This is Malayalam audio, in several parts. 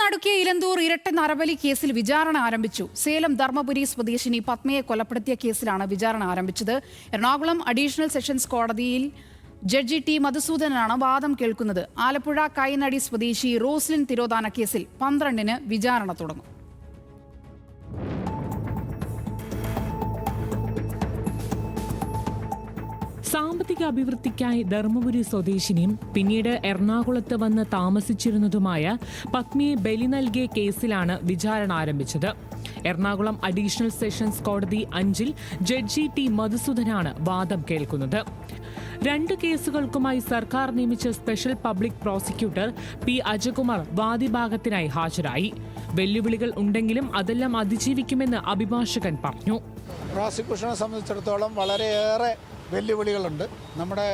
നടുക്കിയ ഇലന്തൂർ ഇരട്ട നരബലി കേസിൽ വിചാരണ ആരംഭിച്ചു. സേലം ധർമ്മപുരി സ്വദേശിനി പത്മയെ കൊലപ്പെടുത്തിയ കേസിലാണ് വിചാരണ ആരംഭിച്ചത്. എറണാകുളം അഡീഷണൽ സെഷൻസ് കോടതിയിൽ ജഡ്ജി ടി മധുസൂദനാണ് വാദം കേൾക്കുന്നത്. ആലപ്പുഴ കൈനടി സ്വദേശി റോസ്ലിൻ തിരോധാന കേസിൽ 12-ന് വിചാരണ തുടങ്ങും. സാമ്പത്തിക അഭിവൃദ്ധിക്കായി ധർമ്മപുരി സ്വദേശിനിയും പിന്നീട് എറണാകുളത്ത് വന്ന് താമസിച്ചിരുന്നതുമായ പത്മിയെ ബലി നൽകിയ കേസിലാണ് വിചാരണ ആരംഭിച്ചത്. എറണാകുളം അഡീഷണൽ സെഷൻസ് കോടതി 5-ൽ ജഡ്ജി ടി മധുസൂദനാണ് വാദം കേൾക്കുന്നത്. 2 കേസുകൾക്കുമായി സർക്കാർ നിയമിച്ച special public prosecutor P Ajakumar വാദിഭാഗത്തിനായി ഹാജരായി. വെല്ലുവിളികൾ ഉണ്ടെങ്കിലും അതെല്ലാം അതിജീവിക്കുമെന്ന് അഭിഭാഷകൻ പറഞ്ഞു. പ്രോസിക്യൂഷനെ സംബന്ധിച്ചിടത്തോളം വളരെയേറെ വെല്ലുവിളികളുണ്ട്. നമ്മുടെ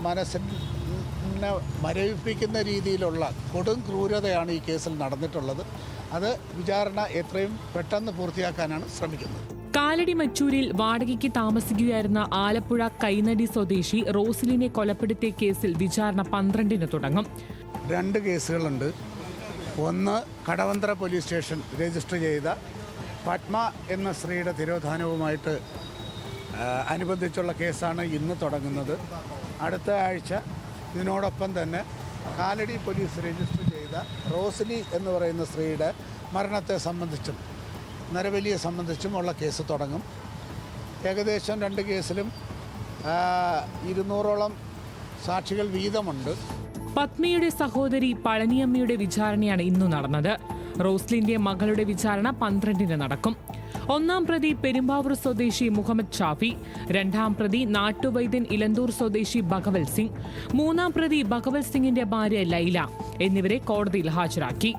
മനസ്സിനെ മരവിപ്പിക്കുന്ന രീതിയിലുള്ള കൊടും ക്രൂരതയാണ് ഈ കേസിൽ നടന്നിട്ടുള്ളത്. അത് വിചാരണ എത്രയും പെട്ടെന്ന് പൂർത്തിയാക്കാനാണ് ശ്രമിക്കുന്നത്. കാലടി മച്ചൂരിൽ വാടകയ്ക്ക് താമസിക്കുകയായിരുന്ന ആലപ്പുഴ കൈനടി സ്വദേശി റോസ്ലിനെ കൊലപ്പെടുത്തിയ കേസിൽ വിചാരണ 12-ന് തുടങ്ങും. 2 കേസുകളുണ്ട്. ഒന്ന് കടവന്ത്ര പോലീസ് സ്റ്റേഷൻ രജിസ്റ്റർ ചെയ്ത പത്മ എന്ന സ്ത്രീയുടെ തിരോധാനവുമായിട്ട് അനുബന്ധിച്ചുള്ള കേസാണ് ഇന്ന് തുടങ്ങുന്നത്. അടുത്ത ആഴ്ച ഇതിനോടൊപ്പം തന്നെ കാലടി പോലീസ് രജിസ്റ്റർ ചെയ്ത റോസ്ലി എന്ന് പറയുന്ന സ്ത്രീയുടെ മരണത്തെ സംബന്ധിച്ചും നരബലിയെ സംബന്ധിച്ചുമുള്ള കേസ് തുടങ്ങും. ഏകദേശം 2 കേസിലും 200ഓളം സാക്ഷികൾ വീതമുണ്ട്. പത്മയുടെ സഹോദരി പളനിയമ്മയുടെ വിചാരണയാണ് ഇന്നു നടന്നത്. റോസ്ലിന്റെ മകളുടെ വിചാരണ 12-ന് നടക്കും. 1-ാം പ്രതി പെരുമ്പാവൂർ സ്വദേശി മുഹമ്മദ് ഷാഫി, 2-ാം പ്രതി നാട്ടുവൈദ്യൻ ഇലന്തൂർ സ്വദേശി ഭഗവൽ സിംഗ്, 3-ാം പ്രതി ഭഗവൽ സിംഗിന്റെ ഭാര്യ ലൈല എന്നിവരെ കോടതിയിൽ ഹാജരാക്കി.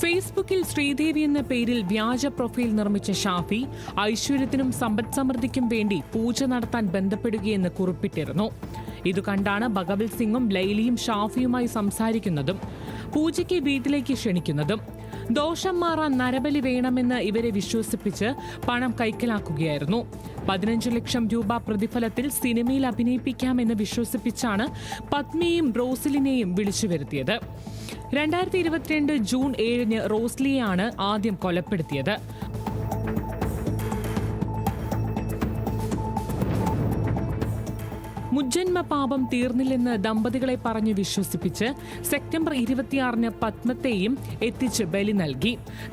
ഫേസ്ബുക്കിൽ ശ്രീദേവി എന്ന പേരിൽ വ്യാജ പ്രൊഫൈൽ നിർമ്മിച്ച ഷാഫി ഐശ്വര്യത്തിനും സമ്പദ് സമൃദ്ധിക്കും വേണ്ടി പൂജ നടത്താൻ ബന്ധപ്പെടുകയെന്ന് കുറിപ്പിട്ടിരുന്നു. ഇതു കണ്ടാണ് ഭഗവൽ സിംഗും ലൈലിയും ഷാഫിയുമായി സംസാരിക്കുന്നതും പൂജയ്ക്ക് വീട്ടിലേക്ക് ക്ഷണിക്കുന്നതും. ദോഷം മാറാൻ നരബലി വേണമെന്ന് ഇവരെ വിശ്വസിപ്പിച്ച് പണം കൈക്കലാക്കുകയായിരുന്നു. 15 ലക്ഷം രൂപ പ്രതിഫലത്തിൽ സിനിമയിൽ അഭിനയിപ്പിക്കാമെന്ന് വിശ്വസിപ്പിച്ചാണ് പത്മിയെയും റോസ്ലിനെയും വിളിച്ചു വരുത്തിയത്. 2022 ജൂൺ 7-ന് റോസ്ലിയെയാണ് ആദ്യം കൊലപ്പെടുത്തിയത്. മുജ്ജന്മ പാപം തീർന്നില്ലെന്ന് ദമ്പതികളെ പറഞ്ഞു വിശ്വസിപ്പിച്ച് സെപ്റ്റംബർ 26-ന് പത്മത്തെയും എത്തിച്ച് ബലി നൽകി.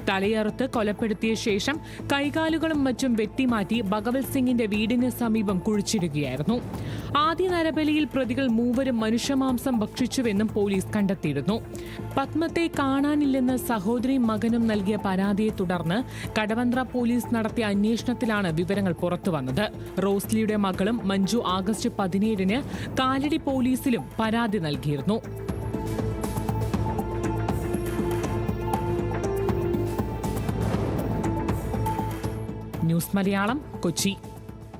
തലയറുത്ത് കൊലപ്പെടുത്തിയ ശേഷം കൈകാലുകളും മറ്റും വെട്ടിമാറ്റി ഭഗവൽ സിംഗിന്റെ വീടിന് സമീപം കുഴിച്ചിടുകയായിരുന്നു. ആദ്യ നരബലിയിൽ പ്രതികൾ 3 മനുഷ്യമാംസം ഭക്ഷിച്ചുവെന്നും പോലീസ് കണ്ടെത്തിയിരുന്നു. പത്മത്തെ കാണാനില്ലെന്ന് സഹോദരിയും മകനും നൽകിയ പരാതിയെ തുടർന്ന് കടവന്ത്ര പോലീസ് നടത്തിയ അന്വേഷണത്തിലാണ് വിവരങ്ങൾ പുറത്തുവന്നത്. റോസ്ലിയുടെ മകളും മഞ്ജു ആഗസ്റ്റ് 17-ന് കാലടി പോലീസിലും പരാതി നൽകിയിരുന്നു. ന്യൂസ് മലയാളം, കൊച്ചി.